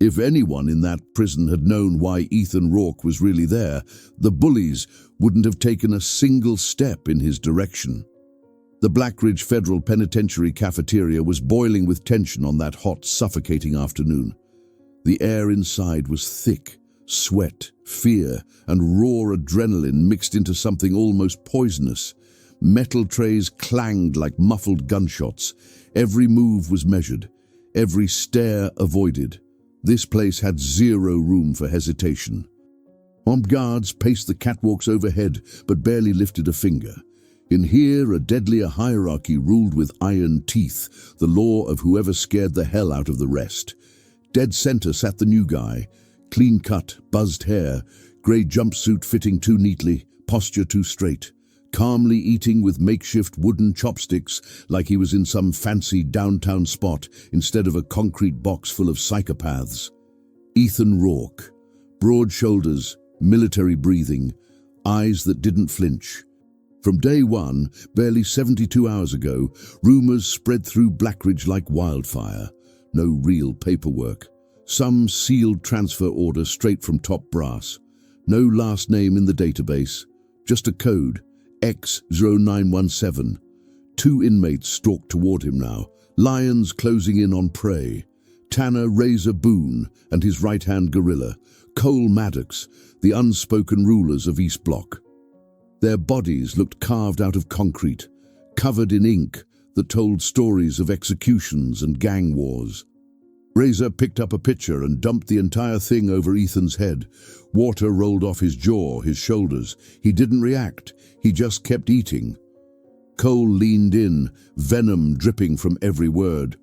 If anyone in that prison had known why Ethan Rourke was really there, the bullies wouldn't have taken a single step in his direction. The Blackridge Federal Penitentiary cafeteria was boiling with tension on that hot, suffocating afternoon. The air inside was thick. Sweat, fear, and raw adrenaline mixed into something almost poisonous. Metal trays clanged like muffled gunshots. Every move was measured, every stare avoided. This place had zero room for hesitation. Armed guards paced the catwalks overhead, but barely lifted a finger. In here, a deadlier hierarchy ruled with iron teeth, the law of whoever scared the hell out of the rest. Dead center sat the new guy. Clean-cut, buzzed hair, grey jumpsuit fitting too neatly, posture too straight, calmly eating with makeshift wooden chopsticks like he was in some fancy downtown spot instead of a concrete box full of psychopaths. Ethan Rourke. Broad shoulders, military breathing, eyes that didn't flinch. From day one, barely 72 hours ago, rumors spread through Blackridge like wildfire. No real paperwork. Some sealed transfer order straight from top brass. No last name in the database. Just a code, X0917. 2 inmates stalked toward him now, lions closing in on prey. Tanner Razor Boone and his right-hand gorilla, Cole Maddox, the unspoken rulers of East Block. Their bodies looked carved out of concrete, covered in ink that told stories of executions and gang wars. Razor picked up a pitcher and dumped the entire thing over Ethan's head. Water rolled off his jaw, his shoulders. He didn't react. He just kept eating. Cole leaned in, venom dripping from every word.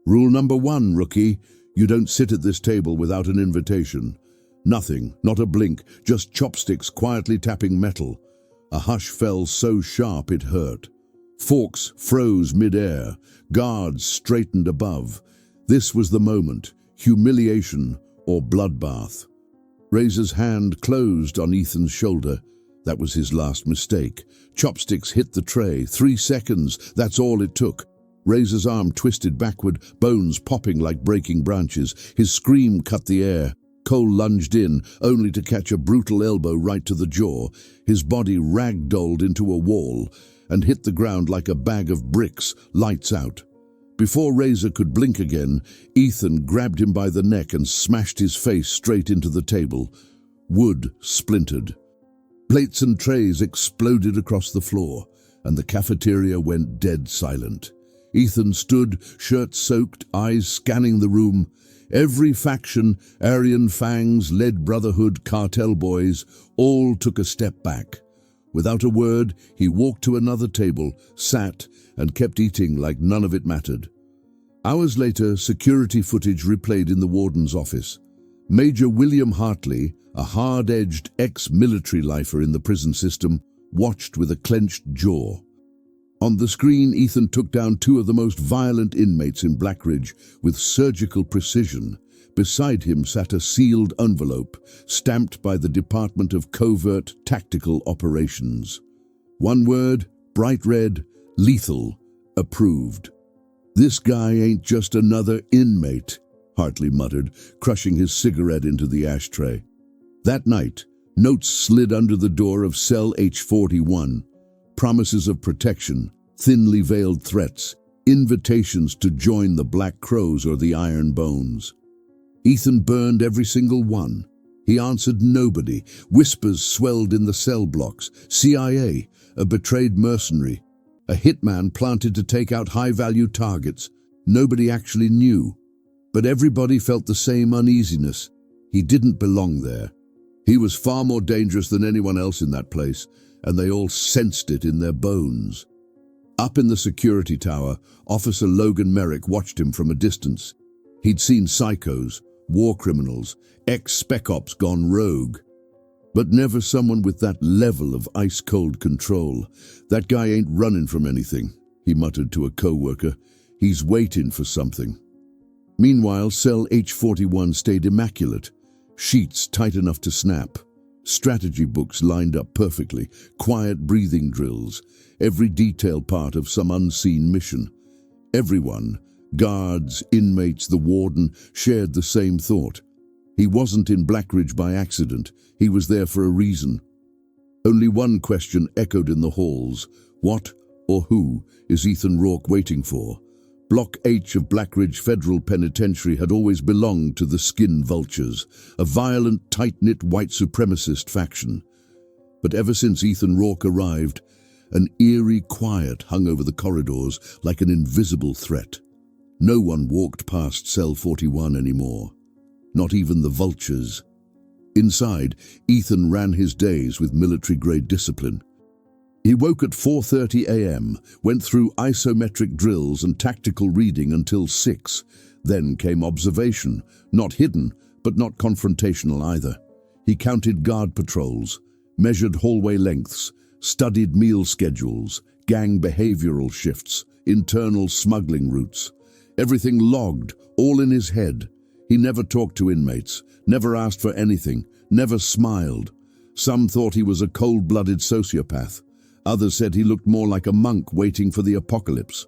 Rule number 1, rookie. You don't sit at this table without an invitation. Nothing, not a blink, just chopsticks quietly tapping metal. A hush fell so sharp it hurt. Forks froze mid-air. Guards straightened above. This was the moment, humiliation or bloodbath. Razor's hand closed on Ethan's shoulder. That was his last mistake. Chopsticks hit the tray. 3 seconds, that's all it took. Razor's arm twisted backward, bones popping like breaking branches. His scream cut the air. Cole lunged in, only to catch a brutal elbow right to the jaw. His body ragdolled into a wall and hit the ground like a bag of bricks, lights out. Before Razor could blink again, Ethan grabbed him by the neck and smashed his face straight into the table. Wood splintered. Plates and trays exploded across the floor, and the cafeteria went dead silent. Ethan stood, shirt soaked, eyes scanning the room. Every faction, Aryan Fangs, Lead Brotherhood, Cartel Boys, all took a step back. Without a word, he walked to another table, sat, and kept eating like none of it mattered. Hours later, security footage replayed in the warden's office. Major William Hartley, a hard-edged ex-military lifer in the prison system, watched with a clenched jaw. On the screen, Ethan took down 2 of the most violent inmates in Blackridge with surgical precision. Beside him sat a sealed envelope, stamped by the Department of Covert Tactical Operations. One word, bright red, lethal, approved. "This guy ain't just another inmate," Hartley muttered, crushing his cigarette into the ashtray. That night, notes slid under the door of cell H41. Promises of protection, thinly veiled threats, invitations to join the Black Crows or the Iron Bones. Ethan burned every single one. He answered nobody. Whispers swelled in the cell blocks. CIA, a betrayed mercenary, a hitman planted to take out high-value targets. Nobody actually knew. But everybody felt the same uneasiness. He didn't belong there. He was far more dangerous than anyone else in that place, and they all sensed it in their bones. Up in the security tower, Officer Logan Merrick watched him from a distance. He'd seen psychos, war criminals, ex-spec ops gone rogue, but never someone with that level of ice-cold control. "That guy ain't running from anything," he muttered to a co-worker. "He's waiting for something." Meanwhile, cell H41 stayed immaculate. Sheets tight enough to snap. Strategy books lined up perfectly. Quiet breathing drills. Every detail part of some unseen mission. Everyone, Guards, inmates, the warden shared the same thought. He wasn't in Blackridge by accident. He was there for a reason. Only one question echoed in the halls. What or who is Ethan Rourke waiting for? Block H of Blackridge Federal Penitentiary had always belonged to the Skin Vultures, a violent, tight-knit white supremacist faction. But ever since Ethan Rourke arrived, an eerie quiet hung over the corridors like an invisible threat. No one walked past cell 41 anymore, not even the vultures. Inside, Ethan ran his days with military-grade discipline. He woke at 4:30 a.m., went through isometric drills and tactical reading until 6. Then came observation, not hidden, but not confrontational either. He counted guard patrols, measured hallway lengths, studied meal schedules, gang behavioral shifts, internal smuggling routes. Everything logged, all in his head. He never talked to inmates, never asked for anything, never smiled. Some thought he was a cold-blooded sociopath. Others said he looked more like a monk waiting for the apocalypse.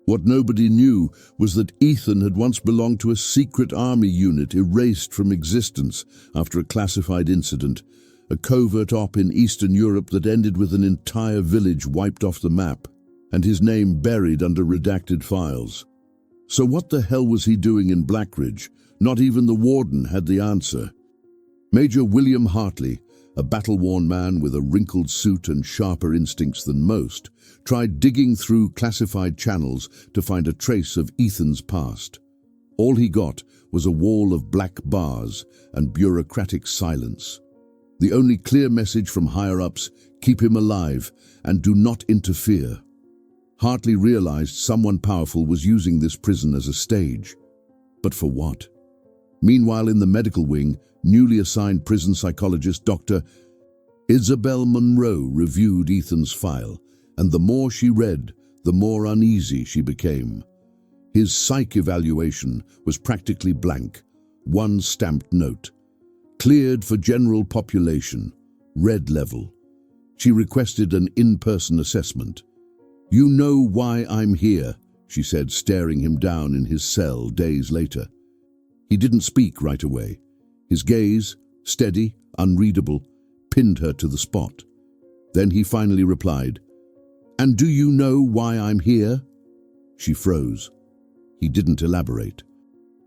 What nobody knew was that Ethan had once belonged to a secret army unit erased from existence after a classified incident, a covert op in Eastern Europe that ended with an entire village wiped off the map, and his name buried under redacted files. So what the hell was he doing in Blackridge? Not even the warden had the answer. Major William Hartley, a battle-worn man with a wrinkled suit and sharper instincts than most, tried digging through classified channels to find a trace of Ethan's past. All he got was a wall of black bars and bureaucratic silence. The only clear message from higher-ups: keep him alive and do not interfere. Hartley realized someone powerful was using this prison as a stage. But for what? Meanwhile, in the medical wing, newly assigned prison psychologist Dr. Isabel Monroe reviewed Ethan's file, and the more she read, the more uneasy she became. His psych evaluation was practically blank, one stamped note. Cleared for general population, red level. She requested an in-person assessment. "You know why I'm here," she said, staring him down in his cell days later. He didn't speak right away. His gaze, steady, unreadable, pinned her to the spot. Then he finally replied, "And do you know why I'm here?" She froze. He didn't elaborate.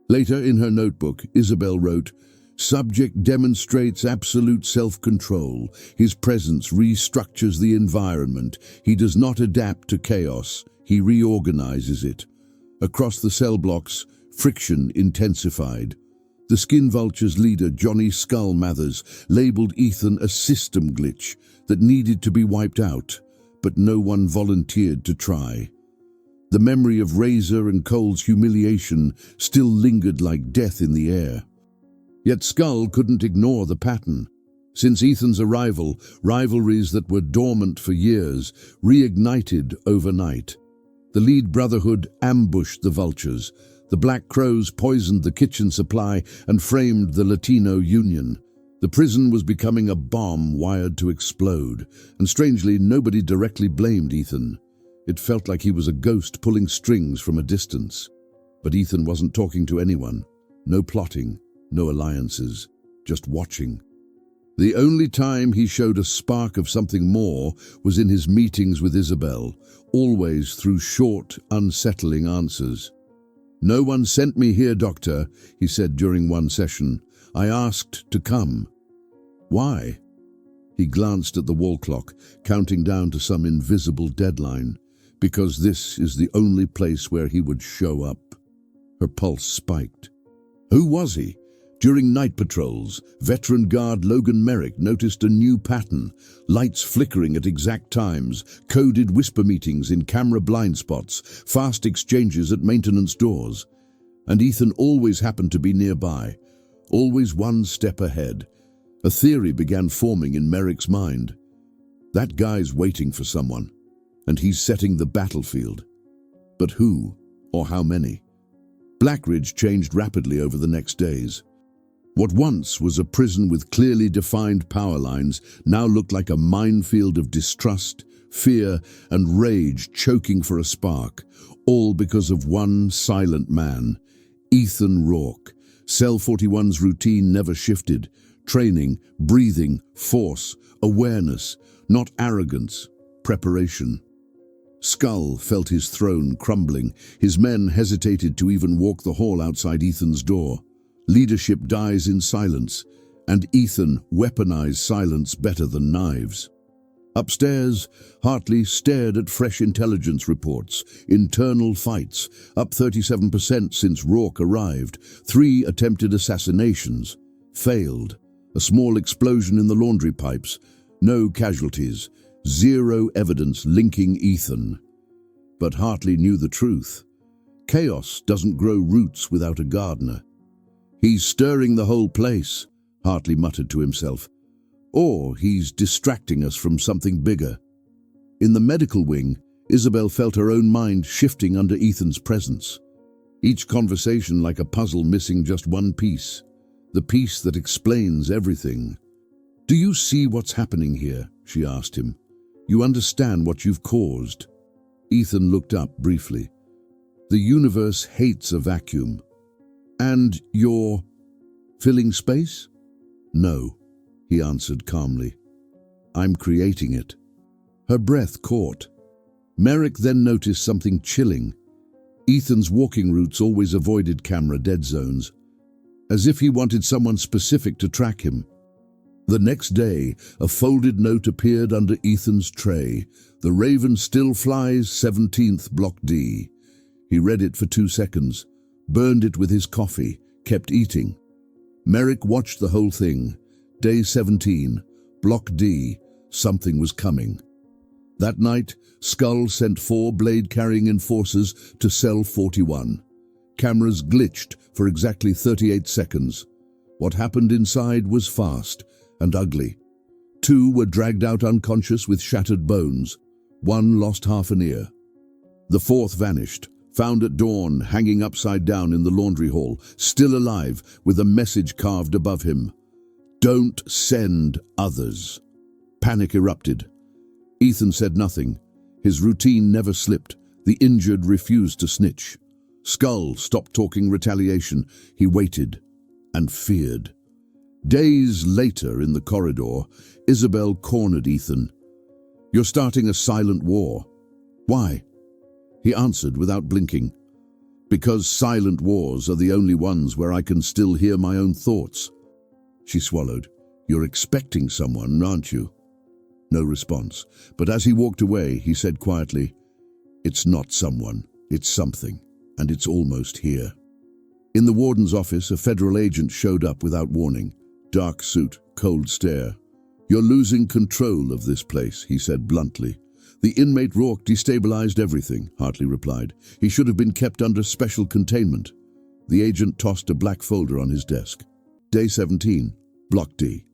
Later in her notebook, Isabel wrote, "Subject demonstrates absolute self-control. His presence restructures the environment. He does not adapt to chaos. He reorganizes it." Across the cell blocks, friction intensified. The Skin Vultures leader, Johnny Skull Mathers, labeled Ethan a system glitch that needed to be wiped out, but no one volunteered to try. The memory of Razor and Cole's humiliation still lingered like death in the air. Yet Skull couldn't ignore the pattern. Since Ethan's arrival, rivalries that were dormant for years reignited overnight. The lead brotherhood ambushed the Vultures. The Black Crows poisoned the kitchen supply and framed the Latino Union. The prison was becoming a bomb wired to explode, and strangely, nobody directly blamed Ethan. It felt like he was a ghost pulling strings from a distance. But Ethan wasn't talking to anyone. No plotting, no alliances, just watching. The only time he showed a spark of something more was in his meetings with Isabel, always through short, unsettling answers. "No one sent me here, Doctor," he said during one session. "I asked to come." "Why?" He glanced at the wall clock, counting down to some invisible deadline. "Because this is the only place where he would show up." Her pulse spiked. Who was he? During night patrols, veteran guard Logan Merrick noticed a new pattern: lights flickering at exact times, coded whisper meetings in camera blind spots, fast exchanges at maintenance doors. And Ethan always happened to be nearby, always one step ahead. A theory began forming in Merrick's mind. That guy's waiting for someone, and he's setting the battlefield. But who, or how many? Blackridge changed rapidly over the next days. What once was a prison with clearly defined power lines now looked like a minefield of distrust, fear, and rage choking for a spark, all because of one silent man, Ethan Rourke. Cell 41's routine never shifted. Training, breathing, force, awareness, not arrogance, preparation. Skull felt his throne crumbling. His men hesitated to even walk the hall outside Ethan's door. Leadership dies in silence, and Ethan weaponized silence better than knives. Upstairs, Hartley stared at fresh intelligence reports. Internal fights, up 37% since Rourke arrived. 3 attempted assassinations, failed. A small explosion in the laundry pipes. No casualties. 0 evidence linking Ethan. But Hartley knew the truth. Chaos doesn't grow roots without a gardener. He's stirring the whole place, Hartley muttered to himself. Or he's distracting us from something bigger. In the medical wing, Isabel felt her own mind shifting under Ethan's presence. Each conversation like a puzzle missing just one piece. The piece that explains everything. "Do you see what's happening here?" she asked him. "You understand what you've caused?" Ethan looked up briefly. "The universe hates a vacuum." "And you're filling space?" "No," he answered calmly. "I'm creating it." Her breath caught. Merrick then noticed something chilling. Ethan's walking routes always avoided camera dead zones, as if he wanted someone specific to track him. The next day, a folded note appeared under Ethan's tray. "The Raven still flies, 17th Block D." He read it for 2 seconds, burned it with his coffee, kept eating. Merrick watched the whole thing. Day 17, Block D, something was coming. That night, Skull sent 4 blade-carrying enforcers to Cell 41. Cameras glitched for exactly 38 seconds. What happened inside was fast and ugly. 2 were dragged out unconscious with shattered bones. 1 lost half an ear. The 4th vanished, found at dawn hanging upside down in the laundry hall, still alive with a message carved above him. "Don't send others." Panic erupted. Ethan said nothing. His routine never slipped. The injured refused to snitch. Skull stopped talking retaliation. He waited and feared. Days later in the corridor, Isabel cornered Ethan. "You're starting a silent war." "Why?" He answered without blinking. "Because silent wars are the only ones where I can still hear my own thoughts." She swallowed. "You're expecting someone, aren't you?" No response, but as he walked away, he said quietly, "It's not someone, it's something, and it's almost here." In the warden's office, a federal agent showed up without warning. Dark suit, cold stare. "You're losing control of this place," he said bluntly. "The inmate Rourke destabilized everything," Hartley replied. "He should have been kept under special containment." The agent tossed a black folder on his desk. Day 17, Block D.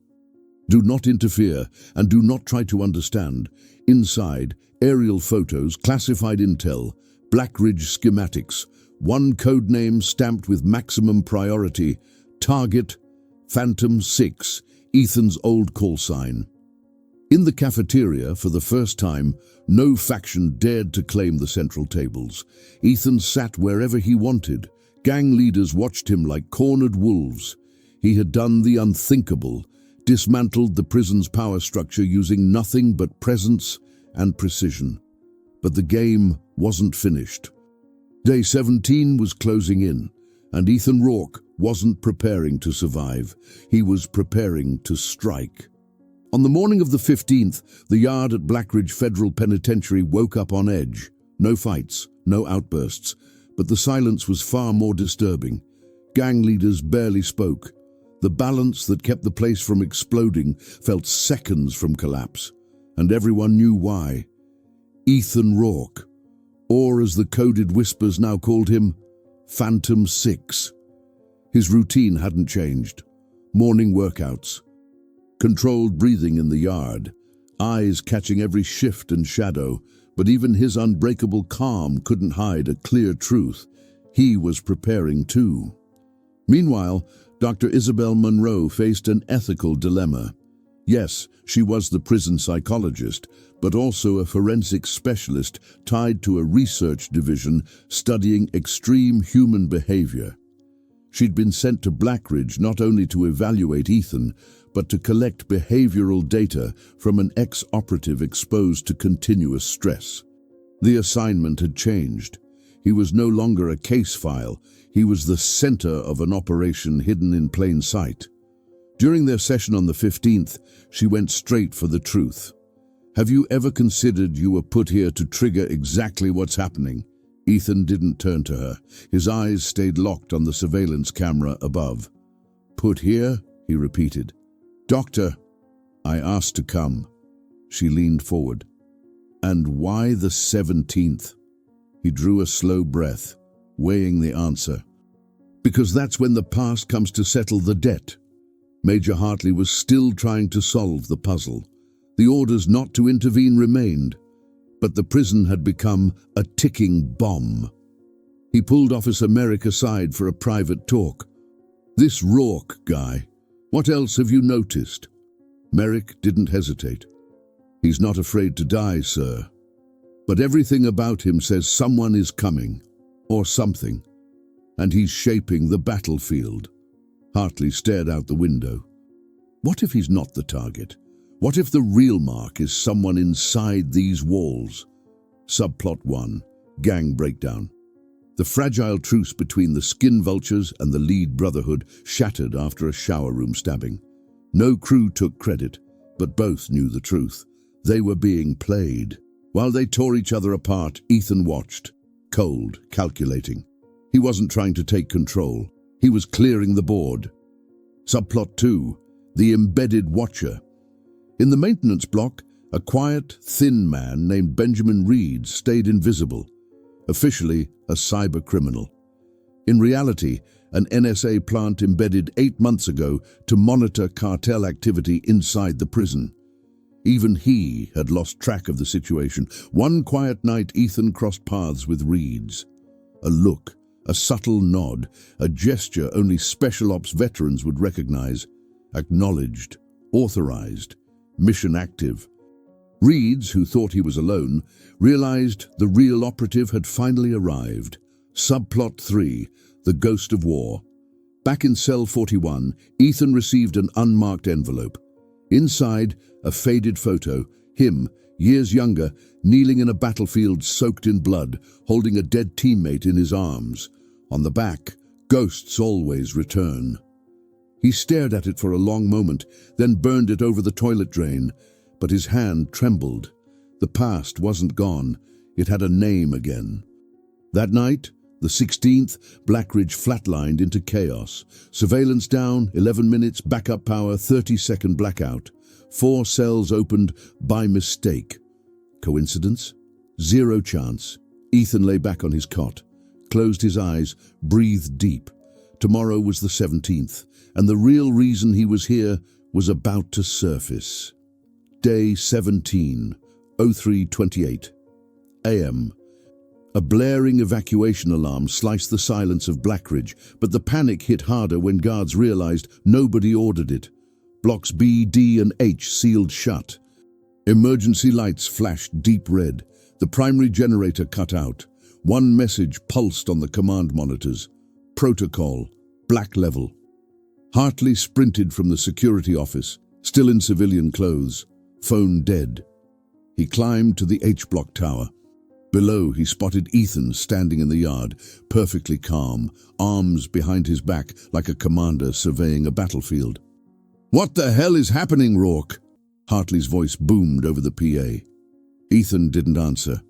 "Do not interfere, and do not try to understand." Inside, aerial photos, classified intel, Blackridge schematics, 1 code name stamped with maximum priority, target, Phantom 6, Ethan's old call sign. In the cafeteria, for the first time, no faction dared to claim the central tables. Ethan sat wherever he wanted. Gang leaders watched him like cornered wolves. He had done the unthinkable, dismantled the prison's power structure using nothing but presence and precision. But the game wasn't finished. Day 17 was closing in, and Ethan Rourke wasn't preparing to survive. He was preparing to strike. On the morning of the 15th, the yard at Blackridge Federal Penitentiary woke up on edge. No fights, no outbursts, but the silence was far more disturbing. Gang leaders barely spoke. The balance that kept the place from exploding felt seconds from collapse, and everyone knew why. Ethan Rourke, or as the coded whispers now called him, Phantom 6. His routine hadn't changed. Morning workouts, controlled breathing in the yard, eyes catching every shift and shadow, but even his unbreakable calm couldn't hide a clear truth. He was preparing too. Meanwhile, Dr. Isabel Monroe faced an ethical dilemma. Yes, she was the prison psychologist, but also a forensic specialist tied to a research division studying extreme human behavior. She'd been sent to Blackridge not only to evaluate Ethan, but to collect behavioral data from an ex-operative exposed to continuous stress. The assignment had changed. He was no longer a case file. He was the center of an operation hidden in plain sight. During their session on the 15th, she went straight for the truth. Have you ever considered you were put here to trigger exactly what's happening? Ethan didn't turn to her. His eyes stayed locked on the surveillance camera above. Put here? He repeated. Doctor, I asked to come. She leaned forward. And why the 17th? He drew a slow breath, weighing the answer. Because that's when the past comes to settle the debt. Major Hartley was still trying to solve the puzzle. The orders not to intervene remained, but the prison had become a ticking bomb. He pulled Officer Merrick aside for a private talk. This Rourke guy, what else have you noticed? Merrick didn't hesitate. He's not afraid to die, sir. But everything about him says someone is coming, or something, and he's shaping the battlefield. Hartley stared out the window. What if he's not the target? What if the real mark is someone inside these walls? Subplot 1. Gang breakdown. The fragile truce between the skin vultures and the lead brotherhood shattered after a shower room stabbing. No crew took credit, but both knew the truth. They were being played. While they tore each other apart, Ethan watched, cold, calculating. He wasn't trying to take control. He was clearing the board. Subplot 2. The embedded watcher. In the maintenance block, a quiet, thin man named Benjamin Reed stayed invisible, officially a cyber criminal. In reality, an NSA plant embedded 8 months ago to monitor cartel activity inside the prison. Even he had lost track of the situation. One quiet night, Ethan crossed paths with Reed's. A look, a subtle nod, a gesture only special ops veterans would recognize. Acknowledged, authorized, mission active. Reeds, who thought he was alone, realized the real operative had finally arrived. Subplot 3. The Ghost of War. Back in cell 41, Ethan received an unmarked envelope. Inside, a faded photo, him, years younger, kneeling in a battlefield soaked in blood, holding a dead teammate in his arms. On the back, ghosts always return. He stared at it for a long moment, then burned it over the toilet drain, but his hand trembled. The past wasn't gone. It had a name again. That night, the 16th, Blackridge flatlined into chaos. Surveillance down, 11 minutes, backup power, 30-second blackout. 4 cells opened by mistake. Coincidence? Zero chance. Ethan lay back on his cot, closed his eyes, breathed deep. Tomorrow was the 17th, and the real reason he was here was about to surface. Day 17, 03:28 a.m. A blaring evacuation alarm sliced the silence of Blackridge, but the panic hit harder when guards realized nobody ordered it. Blocks B, D, and H sealed shut. Emergency lights flashed deep red. The primary generator cut out. One message pulsed on the command monitors. Protocol, black level. Hartley sprinted from the security office, still in civilian clothes, phone dead. He climbed to the H-block tower. Below, he spotted Ethan standing in the yard, perfectly calm, arms behind his back like a commander surveying a battlefield. "What the hell is happening, Rourke?" Hartley's voice boomed over the PA. Ethan didn't answer.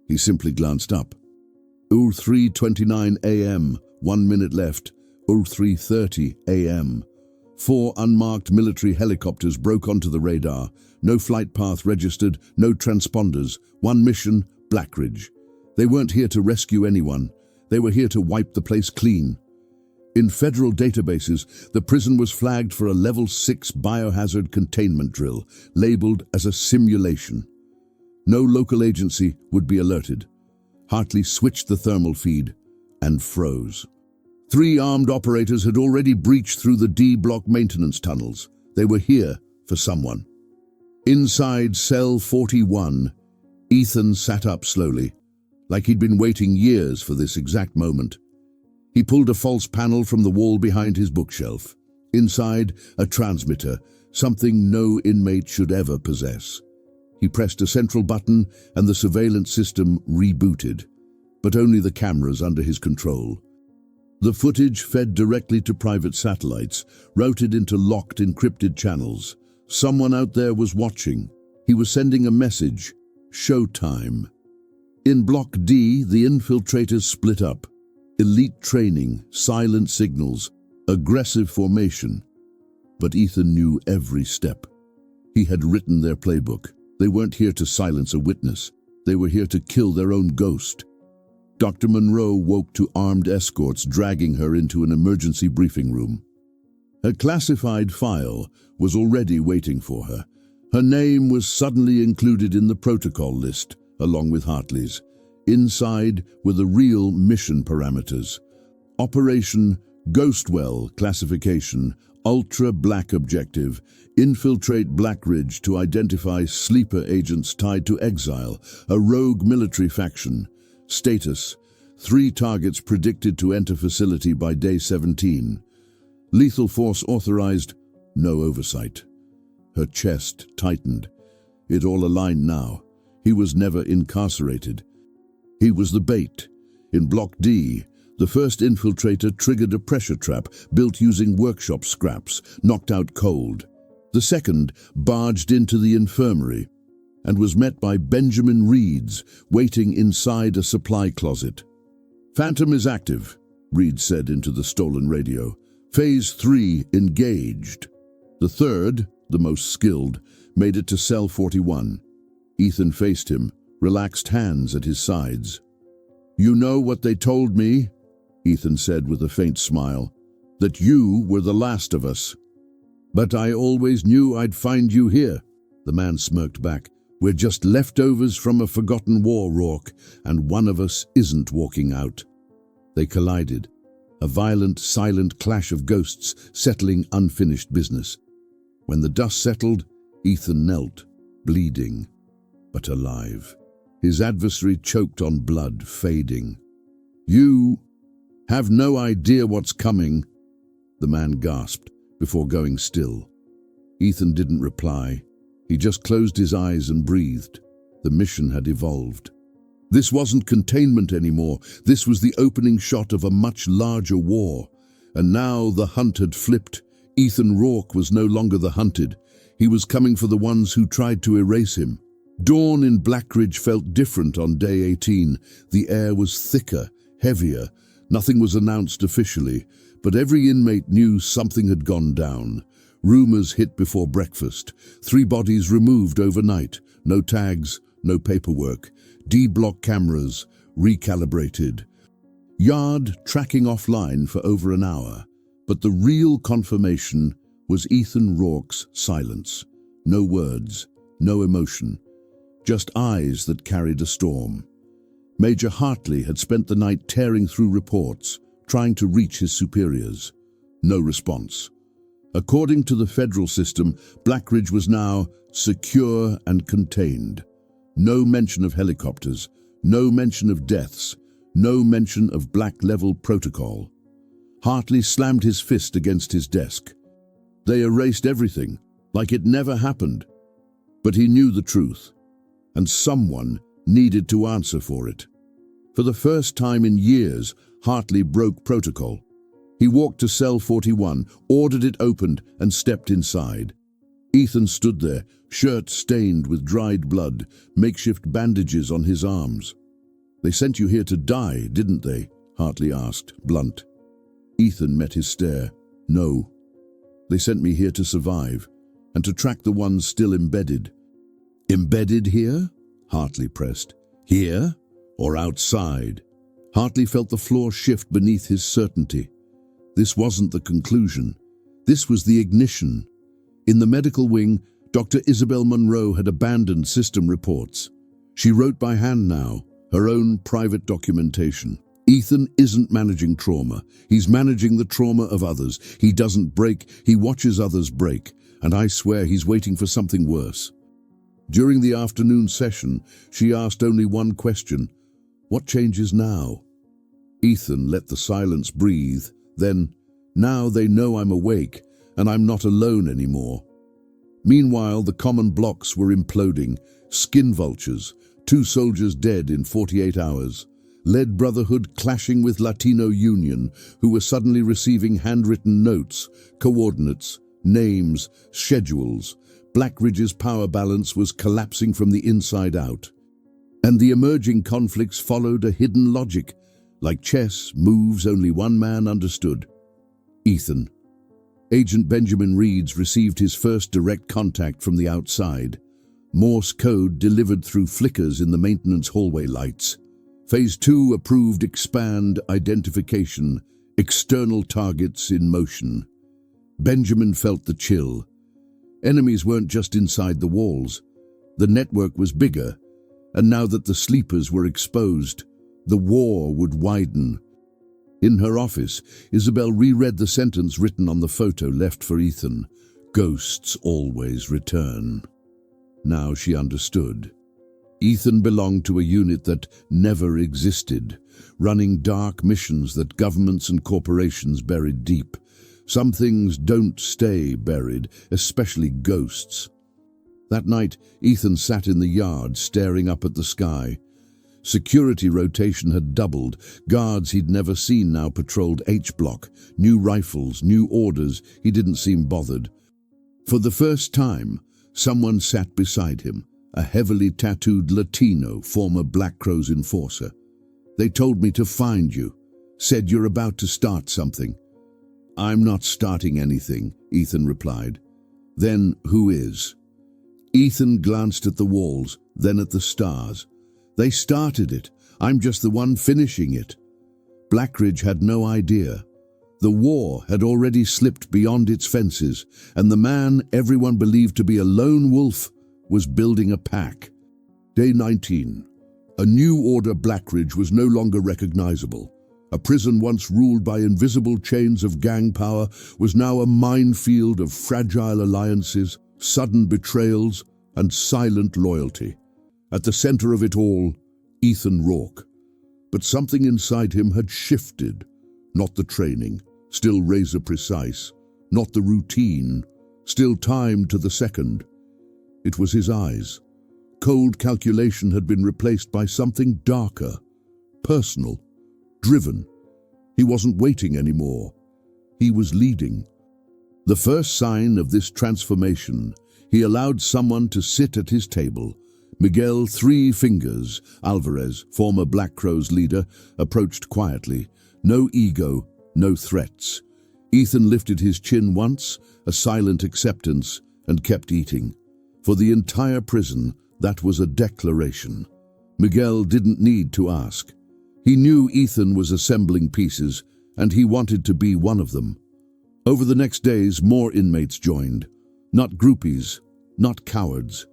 He simply glanced up. 03:29 a.m., 1 minute left. 03:30 a.m. 4 unmarked military helicopters broke onto the radar. No flight path registered, no transponders. One mission, Blackridge. They weren't here to rescue anyone. They were here to wipe the place clean. In federal databases, the prison was flagged for a Level 6 biohazard containment drill, labeled as a simulation. No local agency would be alerted. Hartley switched the thermal feed and froze. 3 armed operators had already breached through the D-block maintenance tunnels. They were here for someone. Inside cell 41, Ethan sat up slowly, like he'd been waiting years for this exact moment. He pulled a false panel from the wall behind his bookshelf. Inside, a transmitter, something no inmate should ever possess. He pressed a central button and the surveillance system rebooted, but only the cameras under his control. The footage fed directly to private satellites, routed into locked, encrypted channels. Someone out there was watching. He was sending a message. Showtime. In Block D, the infiltrators split up. Elite training, silent signals, aggressive formation. But Ethan knew every step. He had written their playbook. They weren't here to silence a witness. They were here to kill their own ghost. Dr. Monroe woke to armed escorts dragging her into an emergency briefing room. A classified file was already waiting for her. Her name was suddenly included in the protocol list, along with Hartley's. Inside were the real mission parameters. Operation Ghostwell classification, Ultra Black objective, infiltrate Blackridge to identify sleeper agents tied to Exile, a rogue military faction. Status: 3 targets predicted to enter facility by day 17. Lethal force authorized, no oversight. Her chest tightened. It all aligned now. He was never incarcerated. He was the bait. In Block D, the first infiltrator triggered a pressure trap built using workshop scraps, knocked out cold. The second barged into the infirmary and was met by Benjamin Reeds, waiting inside a supply closet. "Phantom is active," Reed said into the stolen radio. "Phase 3 engaged." The third, the most skilled, made it to cell 41. Ethan faced him, relaxed hands at his sides. "You know what they told me," Ethan said with a faint smile, "that you were the last of us." "But I always knew I'd find you here," the man smirked back. "We're just leftovers from a forgotten war, Rourke, and one of us isn't walking out." They collided, a violent, silent clash of ghosts settling unfinished business. When the dust settled, Ethan knelt, bleeding, but alive. His adversary choked on blood, fading. "You have no idea what's coming," the man gasped before going still. Ethan didn't reply. He just closed his eyes and breathed. The mission had evolved. This wasn't containment anymore. This was the opening shot of a much larger war. And now the hunt had flipped. Ethan Rourke was no longer the hunted. He was coming for the ones who tried to erase him. Dawn in Blackridge felt different on day 18. The air was thicker, heavier. Nothing was announced officially, but every inmate knew something had gone down. Rumors hit before breakfast. 3 bodies removed overnight. No tags, no paperwork. D-block cameras, recalibrated. Yard tracking offline for over an hour. But the real confirmation was Ethan Rourke's silence. No words, no emotion. Just eyes that carried a storm. Major Hartley had spent the night tearing through reports, trying to reach his superiors. No response. According to the federal system, Blackridge was now secure and contained. No mention of helicopters, no mention of deaths, no mention of black-level protocol. Hartley slammed his fist against his desk. They erased everything, like it never happened. But he knew the truth, and someone needed to answer for it. For the first time in years, Hartley broke protocol. He walked to cell 41, ordered it opened, and stepped inside. Ethan stood there, shirt stained with dried blood, makeshift bandages on his arms. "They sent you here to die, didn't they?" Hartley asked, blunt. Ethan met his stare. "No. They sent me here to survive, and to track the ones still embedded." "Embedded here?" Hartley pressed. "Here or outside?" Hartley felt the floor shift beneath his certainty. This wasn't the conclusion. This was the ignition. In the medical wing, Dr. Isabel Monroe had abandoned system reports. She wrote by hand now, her own private documentation. Ethan isn't managing trauma. He's managing the trauma of others. He doesn't break, he watches others break. And I swear he's waiting for something worse. During the afternoon session, she asked only one question: what changes now? Ethan let the silence breathe. Then, now they know I'm awake, and I'm not alone anymore. Meanwhile, the common blocks were imploding. Skin vultures, 2 soldiers dead in 48 hours. Lead Brotherhood clashing with Latino Union, who were suddenly receiving handwritten notes, coordinates, names, schedules. Blackridge's power balance was collapsing from the inside out. And the emerging conflicts followed a hidden logic. Like chess, moves only one man understood: Ethan. Agent Benjamin Reeds received his first direct contact from the outside. Morse code delivered through flickers in the maintenance hallway lights. Phase 2 approved expand identification, external targets in motion. Benjamin felt the chill. Enemies weren't just inside the walls. The network was bigger, and now that the sleepers were exposed, the war would widen. In her office, Isabel reread the sentence written on the photo left for Ethan: "Ghosts always return." Now she understood. Ethan belonged to a unit that never existed, running dark missions that governments and corporations buried deep. Some things don't stay buried, especially ghosts. That night, Ethan sat in the yard, staring up at the sky. Security rotation had doubled. Guards he'd never seen now patrolled H-Block. New rifles, new orders. He didn't seem bothered. For the first time, someone sat beside him, a heavily tattooed Latino, former Black Crowes enforcer. "They told me to find you. Said you're about to start something." "I'm not starting anything," Ethan replied. "Then who is?" Ethan glanced at the walls, then at the stars. "They started it. I'm just the one finishing it." Blackridge had no idea. The war had already slipped beyond its fences, and the man everyone believed to be a lone wolf was building a pack. Day 19. A new order Blackridge was no longer recognizable. A prison once ruled by invisible chains of gang power was now a minefield of fragile alliances, sudden betrayals, and silent loyalty. At the center of it all, Ethan Rourke. But something inside him had shifted. Not the training, still razor precise. Not the routine, still timed to the second. It was his eyes. Cold calculation had been replaced by something darker, personal, driven. He wasn't waiting anymore. He was leading. The first sign of this transformation, he allowed someone to sit at his table. Miguel Three Fingers Alvarez, former Black Crowes leader, approached quietly. No ego, no threats. Ethan lifted his chin once, a silent acceptance, and kept eating. For the entire prison, that was a declaration. Miguel didn't need to ask. He knew Ethan was assembling pieces, and he wanted to be one of them. Over the next days, more inmates joined. Not groupies, not cowards.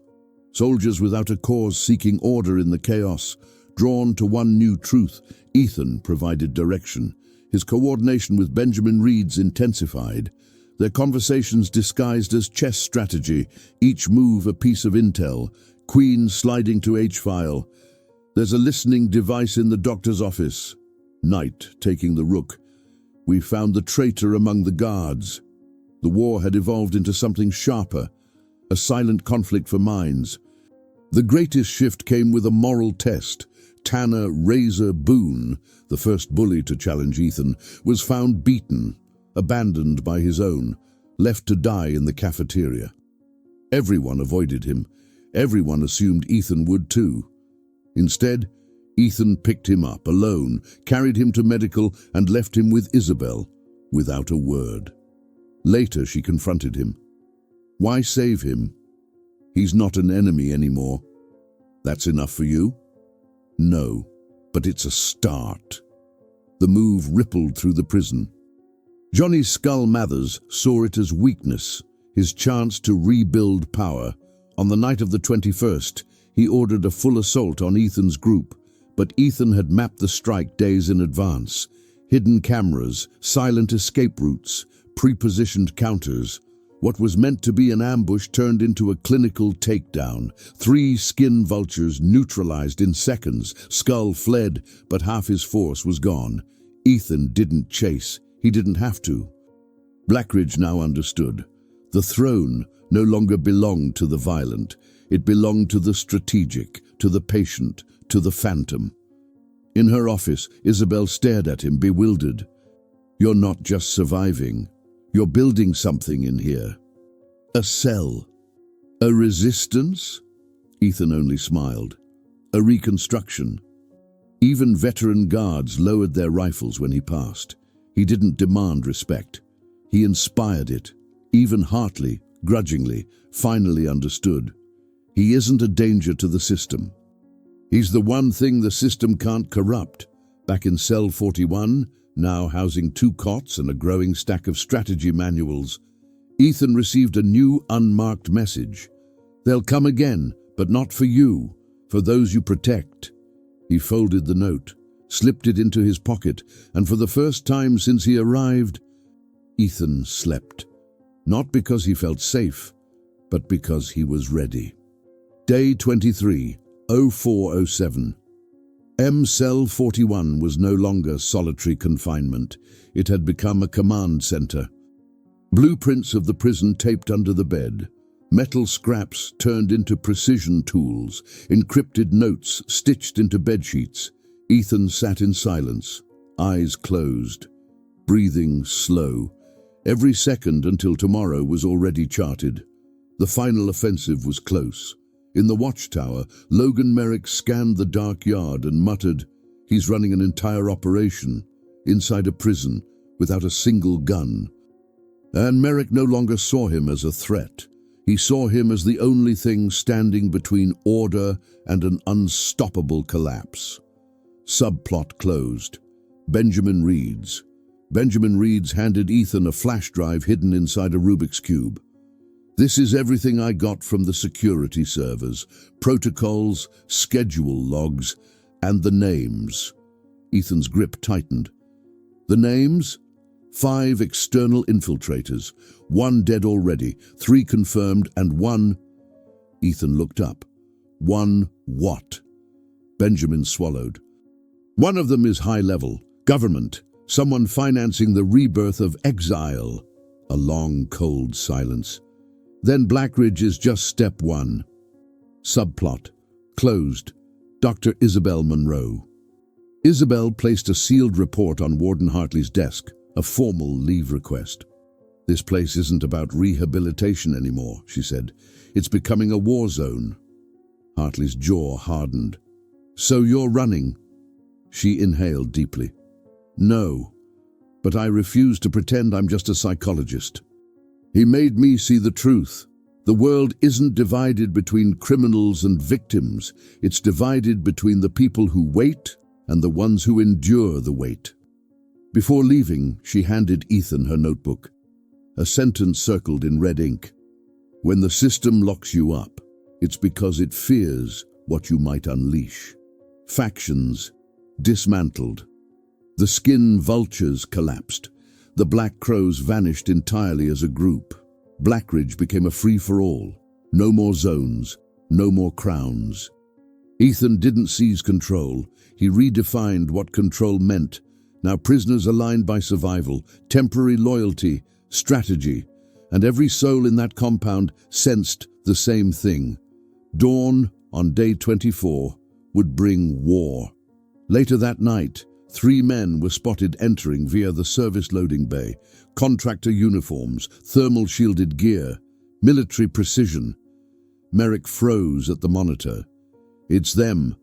Soldiers without a cause seeking order in the chaos. Drawn to one new truth, Ethan provided direction. His coordination with Benjamin Reeds intensified. Their conversations disguised as chess strategy, each move a piece of intel. Queen sliding to H-file. "There's a listening device in the doctor's office." Knight taking the rook. "We found the traitor among the guards." The war had evolved into something sharper, a silent conflict for minds. The greatest shift came with a moral test. Tanner Razor Boone, the first bully to challenge Ethan, was found beaten, abandoned by his own, left to die in the cafeteria. Everyone avoided him. Everyone assumed Ethan would too. Instead, Ethan picked him up alone, carried him to medical, and left him with Isabel, without a word. Later, she confronted him. "Why save him? He's not an enemy anymore." "That's enough for you?" "No, but it's a start." The move rippled through the prison. Johnny Skull Mathers saw it as weakness, his chance to rebuild power. On the night of the 21st, he ordered a full assault on Ethan's group, but Ethan had mapped the strike days in advance. Hidden cameras, silent escape routes, pre-positioned counters. What was meant to be an ambush turned into a clinical takedown. 3 skin vultures neutralized in seconds. Skull fled, but half his force was gone. Ethan didn't chase. He didn't have to. Blackridge now understood. The throne no longer belonged to the violent. It belonged to the strategic, to the patient, to the phantom. In her office, Isabel stared at him, bewildered. "You're not just surviving. You're building something in here." "A cell." "A resistance?" Ethan only smiled. "A reconstruction." Even veteran guards lowered their rifles when he passed. He didn't demand respect. He inspired it. Even Hartley, grudgingly, finally understood. He isn't a danger to the system. He's the one thing the system can't corrupt. Back in cell 41, now housing 2 cots and a growing stack of strategy manuals, Ethan received a new unmarked message. "They'll come again, but not for you, for those you protect." He folded the note, slipped it into his pocket, and for the first time since he arrived, Ethan slept. Not because he felt safe, but because he was ready. Day 23, 0407. Cell 41 was no longer solitary confinement. It had become a command center. Blueprints of the prison taped under the bed. Metal scraps turned into precision tools. Encrypted notes stitched into bedsheets. Ethan sat in silence, eyes closed, breathing slow. Every second until tomorrow was already charted. The final offensive was close. In the watchtower, Logan Merrick scanned the dark yard and muttered, "He's running an entire operation, inside a prison, without a single gun." And Merrick no longer saw him as a threat. He saw him as the only thing standing between order and an unstoppable collapse. Subplot closed. Benjamin Reeds. Benjamin Reeds handed Ethan a flash drive hidden inside a Rubik's Cube. "This is everything I got from the security servers, protocols, schedule logs, and the names." Ethan's grip tightened. "The names? 5 external infiltrators, 1 dead already, 3 confirmed, and 1... Ethan looked up. 1 what? Benjamin swallowed. "One of them is high level, government, someone financing the rebirth of exile." A long, cold silence. "Then Blackridge is just step 1. Subplot. Closed. Dr. Isabel Monroe." Isabel placed a sealed report on Warden Hartley's desk, a formal leave request. "This place isn't about rehabilitation anymore," she said. "It's becoming a war zone." Hartley's jaw hardened. "So you're running?" She inhaled deeply. "No, but I refuse to pretend I'm just a psychologist." He made me see the truth. The world isn't divided between criminals and victims. It's divided between the people who wait and the ones who endure the wait. Before leaving, she handed Ethan her notebook. A sentence circled in red ink. "When the system locks you up, it's because it fears what you might unleash." Factions dismantled. The skin vultures collapsed. The Black Crows vanished entirely as a group. Blackridge became a free-for-all. No more zones, no more crowns. Ethan didn't seize control. He redefined what control meant. Now prisoners aligned by survival, temporary loyalty, strategy, and every soul in that compound sensed the same thing. Dawn, on day 24, would bring war. Later that night, 3 men were spotted entering via the service loading bay. Contractor uniforms, thermal-shielded gear, military precision. Merrick froze at the monitor. It's them,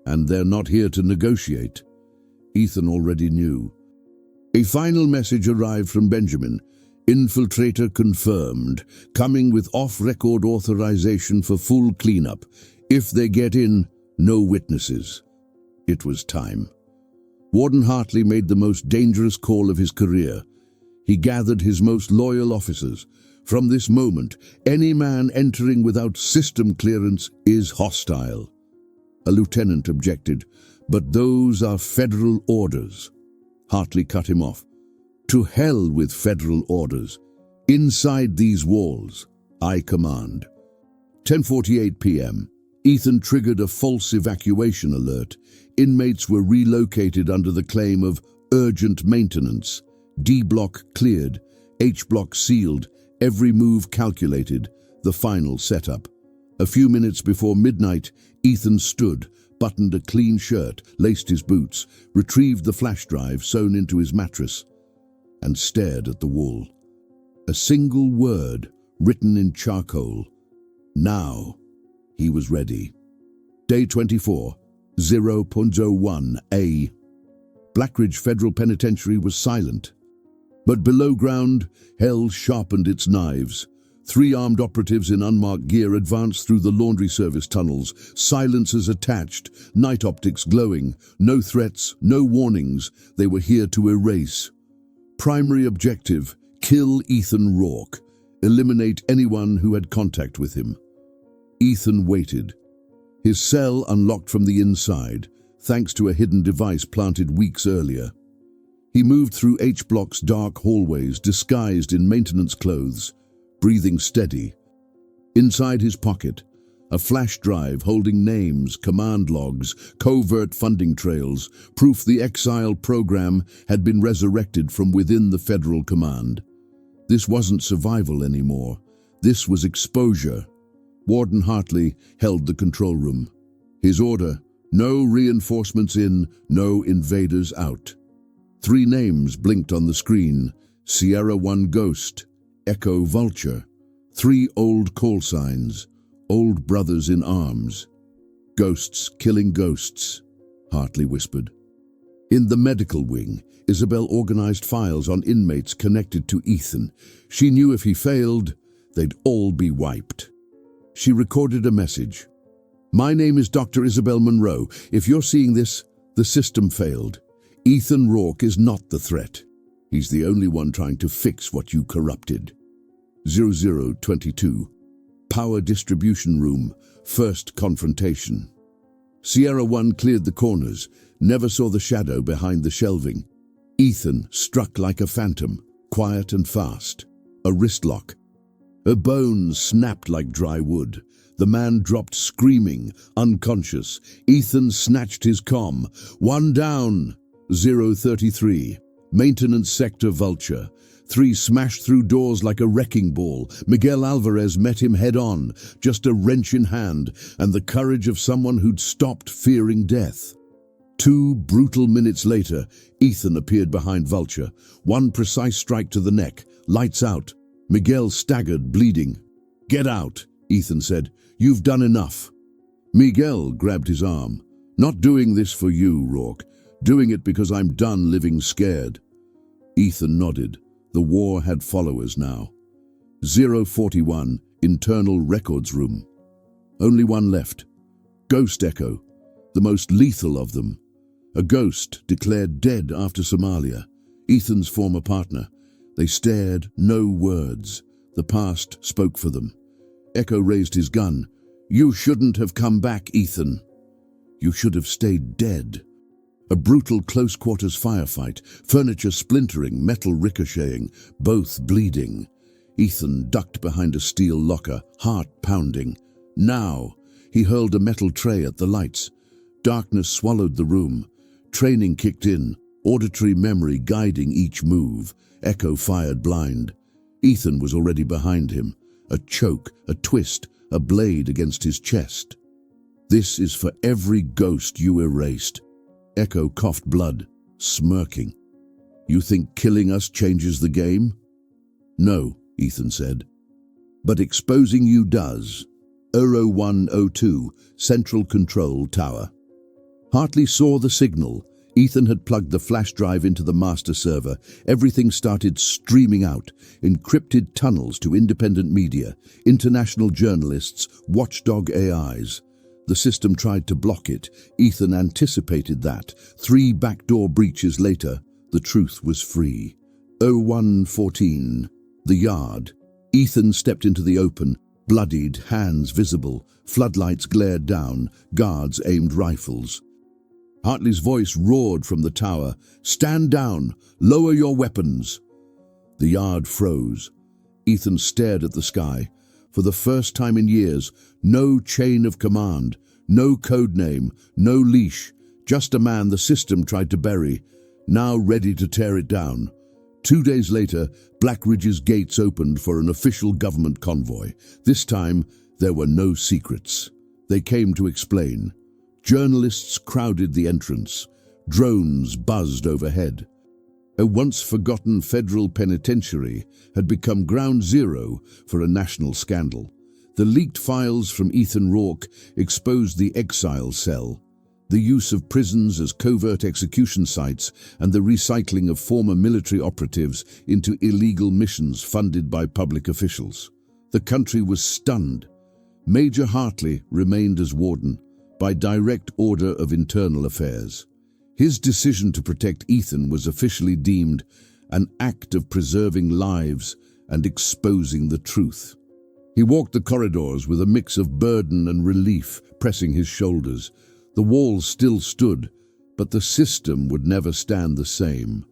and they're not here to negotiate. Ethan already knew. A final message arrived from Benjamin. Infiltrator confirmed, coming with off-record authorization for full cleanup. If they get in, no witnesses. It was time. Warden Hartley made the most dangerous call of his career. He gathered his most loyal officers. From this moment, any man entering without system clearance is hostile. A lieutenant objected, "But those are federal orders." Hartley cut him off. "To hell with federal orders. Inside these walls, I command. 10:48 p.m. Ethan triggered a false evacuation alert. Inmates were relocated under the claim of urgent maintenance. D block cleared, H block sealed, every move calculated, the final setup. A few minutes before midnight, Ethan stood, buttoned a clean shirt, laced his boots, retrieved the flash drive sewn into his mattress, and stared at the wall. A single word written in charcoal. Now. He was ready. Day 24, 0.01 A. Blackridge Federal Penitentiary was silent. But below ground, hell sharpened its knives. 3 armed operatives in unmarked gear advanced through the laundry service tunnels, silencers attached, night optics glowing, no threats, no warnings. They were here to erase. Primary objective, kill Ethan Rourke. Eliminate anyone who had contact with him. Ethan waited. His cell unlocked from the inside, thanks to a hidden device planted weeks earlier. He moved through H Block's dark hallways, disguised in maintenance clothes, breathing steady. Inside his pocket, a flash drive holding names, command logs, covert funding trails, proof the Exile program had been resurrected from within the federal command. This wasn't survival anymore. This was exposure. Warden Hartley held the control room. His order, no reinforcements in, no invaders out. 3 names blinked on the screen: Sierra 1 Ghost, Echo Vulture. 3 old call signs, old brothers in arms. Ghosts killing ghosts, Hartley whispered. In the medical wing, Isabel organized files on inmates connected to Ethan. She knew if he failed, they'd all be wiped. She recorded a message. My name is Dr. Isabel Monroe. If you're seeing this, the system failed. Ethan Rourke is not the threat. He's the only one trying to fix what you corrupted. 0022. Power distribution room. First confrontation. Sierra 1 cleared the corners, never saw the shadow behind the shelving. Ethan struck like a phantom, quiet and fast. A wrist lock. Her bones snapped like dry wood. The man dropped screaming, unconscious. Ethan snatched his comm. 1 down. 033. Maintenance sector Vulture. 3 smashed through doors like a wrecking ball. Miguel Alvarez met him head-on, just a wrench in hand, and the courage of someone who'd stopped fearing death. 2 brutal minutes later, Ethan appeared behind Vulture. 1 precise strike to the neck. Lights out. Miguel staggered, bleeding. Get out, Ethan said. You've done enough. Miguel grabbed his arm. Not doing this for you, Rourke. Doing it because I'm done living scared. Ethan nodded. The war had followers now. 041, internal records room. Only one left. Ghost Echo, the most lethal of them. A ghost declared dead after Somalia. Ethan's former partner. They stared, no words. The past spoke for them. Echo raised his gun. You shouldn't have come back, Ethan. You should have stayed dead. A brutal close-quarters firefight, furniture splintering, metal ricocheting, both bleeding. Ethan ducked behind a steel locker, heart pounding. Now, he hurled a metal tray at the lights. Darkness swallowed the room. Training kicked in, auditory memory guiding each move. Echo fired blind. Ethan was already behind him. A choke, a twist, a blade against his chest. This is for every ghost you erased. Echo coughed blood, smirking. You think killing us changes the game? No, Ethan said. But exposing you does. 0102, Central Control Tower. Hartley saw the signal. Ethan had plugged the flash drive into the master server. Everything started streaming out. Encrypted tunnels to independent media, international journalists, watchdog AIs. The system tried to block it. Ethan anticipated that. 3 backdoor breaches later, the truth was free. 0114, the yard. Ethan stepped into the open, bloodied, hands visible. Floodlights glared down, guards aimed rifles. Hartley's voice roared from the tower. Stand down! Lower your weapons! The yard froze. Ethan stared at the sky. For the first time in years, no chain of command, no code name, no leash, just a man the system tried to bury, now ready to tear it down. 2 days later, Blackridge's gates opened for an official government convoy. This time, there were no secrets. They came to explain. Journalists crowded the entrance. Drones buzzed overhead. A once-forgotten federal penitentiary had become ground zero for a national scandal. The leaked files from Ethan Rourke exposed the exile cell, the use of prisons as covert execution sites, and the recycling of former military operatives into illegal missions funded by public officials. The country was stunned. Major Hartley remained as warden, by direct order of Internal Affairs. His decision to protect Ethan was officially deemed an act of preserving lives and exposing the truth. He walked the corridors with a mix of burden and relief pressing his shoulders. The walls still stood, but the system would never stand the same.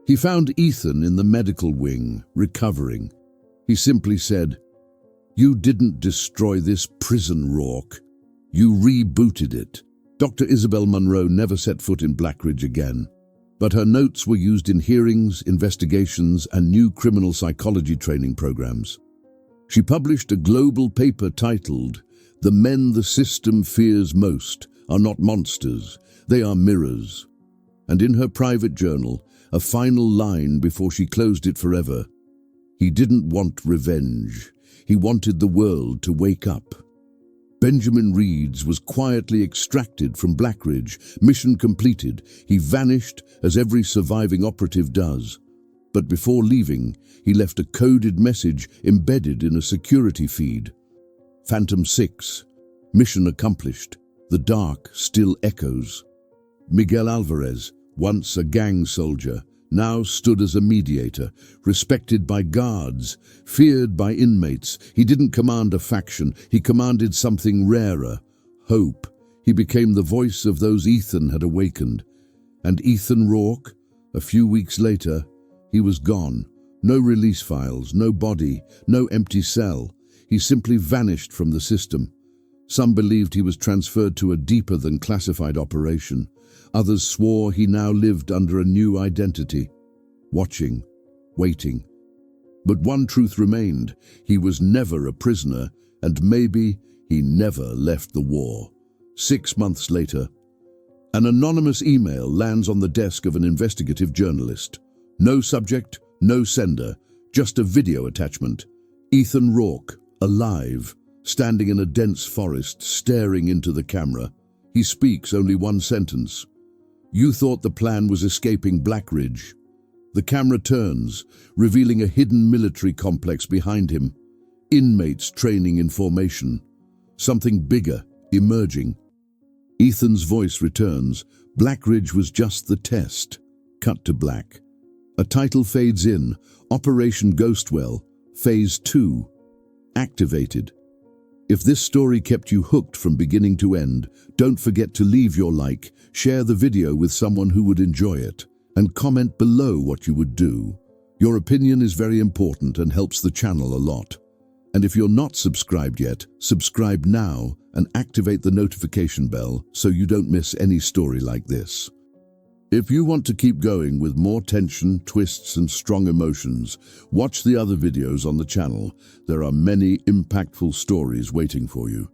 He found Ethan in the medical wing, recovering. He simply said, "You didn't destroy this prison, Rourke. You rebooted it." Dr. Isabel Munro never set foot in Blackridge again, but her notes were used in hearings, investigations, and new criminal psychology training programs. She published a global paper titled, "The Men the System Fears Most Are Not Monsters, They Are Mirrors." And in her private journal, a final line before she closed it forever, "He didn't want revenge. He wanted the world to wake up." Benjamin Reeds was quietly extracted from Blackridge. Mission completed. He vanished, as every surviving operative does. But before leaving, he left a coded message embedded in a security feed. Phantom 6. Mission accomplished. The dark still echoes. Miguel Alvarez, once a gang soldier, now stood as a mediator, respected by guards, feared by inmates. He didn't command a faction, he commanded something rarer, hope. He became the voice of those Ethan had awakened. And Ethan Rourke, a few weeks later, he was gone. No release files, no body, no empty cell. He simply vanished from the system. Some believed he was transferred to a deeper than classified operation. Others swore he now lived under a new identity, watching, waiting. But one truth remained: he was never a prisoner, and maybe he never left the war. 6 months later, an anonymous email lands on the desk of an investigative journalist. No subject, no sender, just a video attachment. Ethan Rourke, alive, standing in a dense forest, staring into the camera. He speaks only one sentence. "You thought the plan was escaping Blackridge." The camera turns, revealing a hidden military complex behind him. Inmates training in formation. Something bigger, emerging. Ethan's voice returns. Blackridge was just the test. Cut to black. A title fades in. Operation Ghostwell, Phase 2. Activated. If this story kept you hooked from beginning to end, don't forget to leave your like, share the video with someone who would enjoy it, and comment below what you would do. Your opinion is very important and helps the channel a lot. And if you're not subscribed yet, subscribe now and activate the notification bell so you don't miss any story like this. If you want to keep going with more tension, twists, and strong emotions, watch the other videos on the channel. There are many impactful stories waiting for you.